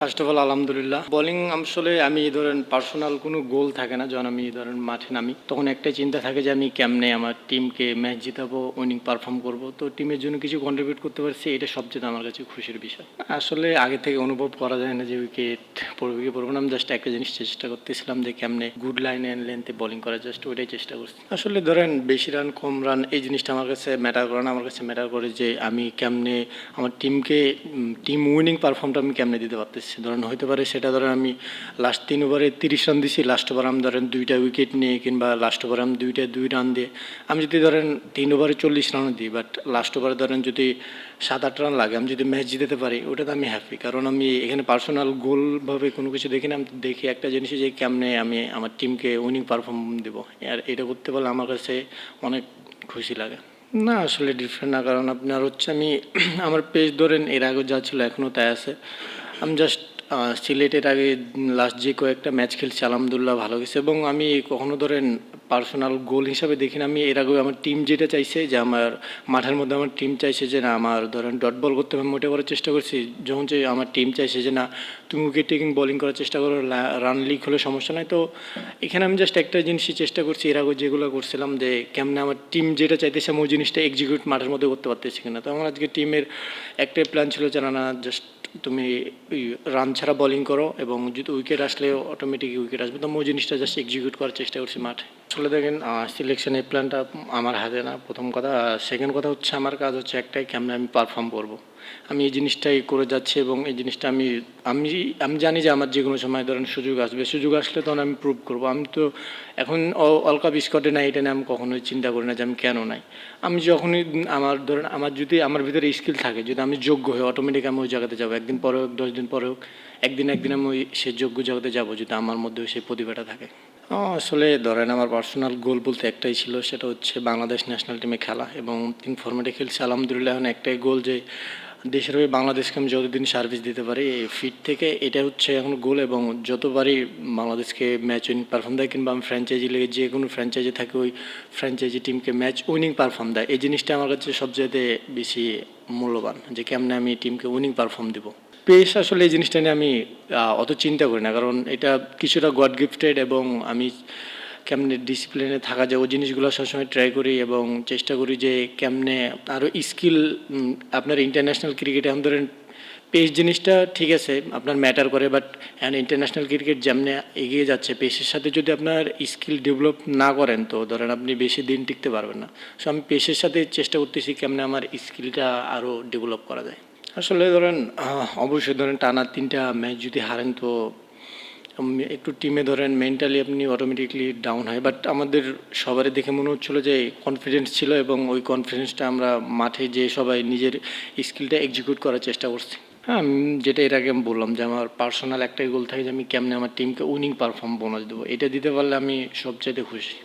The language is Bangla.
ফার্স্ট অফ অল আলহামদুলিল্লাহ। বোলিং আসলে আমি ধরেন পার্সোনাল কোনো গোল থাকে না। যখন আমি ধরেন মাঠে নামি তখন একটাই চিন্তা থাকে যে আমি কেমনে আমার টিমকে ম্যাচ জিতাবো, উইনিং পারফর্ম করব। তো টিমের জন্য কিছু কন্ট্রিবিউট করতে পারছি, এটা সবচেয়ে আমার কাছে খুশির বিষয়। আসলে আগে থেকে অনুভব করা যায় না যে উইকেট পড়বে কি পড়বো না। আমি জাস্ট একটা জিনিস চেষ্টা করতেছিলাম যে কেমনে গুড লাইন অ্যান্ড লেন্থে বোলিং করা, জাস্ট ওইটাই চেষ্টা করছি। আসলে ধরেন বেশি রান কম রান এই জিনিসটা আমার কাছে ম্যাটার করে না। আমার কাছে ম্যাটার করে যে আমি কেমনে আমার টিমকে টিম উইনিং পারফর্মটা আমি কেমনে দিতে পারতেছি। ধরেন হতে পারে সেটা ধরেন আমি লাস্ট 3 ওভারে 30 রান দিছি, লাস্ট ওভার আমি ধরেন 2টা উইকেট নিয়ে, কিংবা লাস্ট ওভারে আমি 2 রান দিয়ে আমি যদি ধরেন 3 ওভারে 40 রানও দিই, বাট লাস্ট ওভারে ধরেন যদি 7-8 রান লাগে, আমি যদি ম্যাচ জিতাতে পারি ওটাতে আমি হ্যাপি। কারণ আমি এখানে পার্সোনাল গোলভাবে কোনো কিছু দেখি না। আমি দেখি একটা জিনিস যে কেমনে আমি আমার টিমকে উইনিং পারফর্ম দেবো, আর এটা করতে পারলে আমার কাছে অনেক খুশি লাগে। না আসলে ডিফারেন্ট না, কারণ আপনার হচ্ছে আমি আমার পেজ ধরেন এর আগে যা ছিল এখনও তাই আছে। আমি জাস্ট সিলেটের আগে লাস্ট যে কয়েকটা ম্যাচ খেলছি আলহামদুলিল্লাহ ভালো গেছে, এবং আমি কখনো ধরেন পার্সোনাল গোল হিসাবে দেখি না। আমি এর আগেও আমার টিম যেটা চাইছে যে আমার মাঠের মধ্যে আমার টিম চাইছে যে না আমার ধরেন ডট বল করতে আমি মোটে করার চেষ্টা করছি। যখন যে আমার টিম চাইছে যে না তুমি উইকেট টেকিং বোলিং করার চেষ্টা করো, রান লিক হলে সমস্যা নাই। তো এখানে আমি জাস্ট একটা জিনিসই চেষ্টা করছি এর আগে যেগুলো করছিলাম, যে কেমনে আমার টিম যেটা চাইতেছে আমি ওই জিনিসটা এক্সিকিউট মাঠের মধ্যে করতে পারতেছি কিনা। তো আমার আজকে টিমের একটাই প্ল্যান ছিল যে না জাস্ট তুমি রান ছাড়া বোলিং করো, এবং যদি উইকেট আসলে অটোমেটিক উইকেট আসবে। তো আমি ওই জিনিসটা জাস্ট এক্সিকিউট করার চেষ্টা করছি মাঠে। আসলে দেখেন সিলেকশন এই প্ল্যানটা আমার হাতে না, প্রথম কথা। সেকেন্ড কথা হচ্ছে আমার কাজ হচ্ছে একটাই, কেমনে আমি পারফর্ম করব। আমি এই জিনিসটাই করে যাচ্ছি, এবং এই জিনিসটা আমি আমি আমি জানি যে আমার যে কোনো সময় ধরেন সুযোগ আসবে, সুযোগ আসলে তখন আমি প্রুভ করব। আমি তো এখন অলকা বিস্কটে নাই এটা নিয়ে আমি কখনোই চিন্তা করি না যে আমি কেন নাই। আমি যখনই আমার ধরেন আমার যদি আমার ভিতরে স্কিল থাকে, যদি আমি যোগ্য হই, অটোমেটিক আমি ওই জায়গাতে যাবো। একদিন পরে হোক 10 দিন পরে হোক, একদিন আমি ওই সেই যোগ্য জায়গাতে যাবো, যদি আমার মধ্যেও সেই প্রতিভাটা থাকে। আসলে ধরেন আমার পার্সোনাল গোল বলতে একটাই ছিল, সেটা হচ্ছে বাংলাদেশ ন্যাশনাল টিমে খেলা, এবং 3 ফরম্যাটে খেলছি আলহামদুলিল্লাহ। এখন একটাই গোল যে দেশের হয়ে বাংলাদেশকে আমি যতদিন সার্ভিস দিতে পারি এই ফিট থেকে, এটা হচ্ছে এখন গোল। এবং যতবারই বাংলাদেশকে ম্যাচ উইনিং পারফর্ম দেয়, কিংবা আমি ফ্র্যাঞ্চাইজি লেগে যে কোনো ফ্র্যাঞ্চাইজি থাকে ওই ফ্র্যাঞ্চাইজি টিমকে ম্যাচ উইনিং পারফর্ম দেয়, এই জিনিসটা আমার কাছে সবচেয়ে বেশি মূল্যবান, যে কেমনে আমি টিমকে উইনিং পারফর্ম দেবো। পেস আসলে এই জিনিসটা নিয়ে আমি অত চিন্তা করি না, কারণ এটা কিছুটা গড গিফটেড, এবং আমি কেমনে ডিসিপ্লিনে থাকা যায় ওই জিনিসগুলো সবসময় ট্রাই করি, এবং চেষ্টা করি যে কেমনে আরও স্কিল আপনার ইন্টারন্যাশনাল ক্রিকেটে এখন ধরেন পেস জিনিসটা ঠিক আছে আপনার ম্যাটার করে, বাট এখন ইন্টারন্যাশনাল ক্রিকেট যেমনি এগিয়ে যাচ্ছে, পেসের সাথে যদি আপনার স্কিল ডেভেলপ না করেন তো ধরেন আপনি বেশি দিন টিকতে পারবেন না। সো আমি পেসের সাথে চেষ্টা করতেছি কেমনে আমার স্কিলটা আরও ডেভেলপ করা যায়। আসলে ধরেন অবশ্যই ধরেন টানা 3টা ম্যাচ যদি হারেন তো একটু টিমে ধরেন মেন্টালি আপনি অটোমেটিকলি ডাউন হয়, বাট আমাদের সবারই দেখে মনে হচ্ছিলো যে কনফিডেন্স ছিল, এবং ওই কনফিডেন্সটা আমরা মাঠে যে সবাই নিজের স্কিলটা এক্সিকিউট করার চেষ্টা করছি। হ্যাঁ, যেটা এর আগে আমি বললাম যে আমার পার্সোনাল একটাই গোল থাকে যে আমি কেমনে আমার টিমকে উইনিং পারফর্ম বোনাস দেবো, এটা দিতে পারলে আমি সবচাইতে খুশি।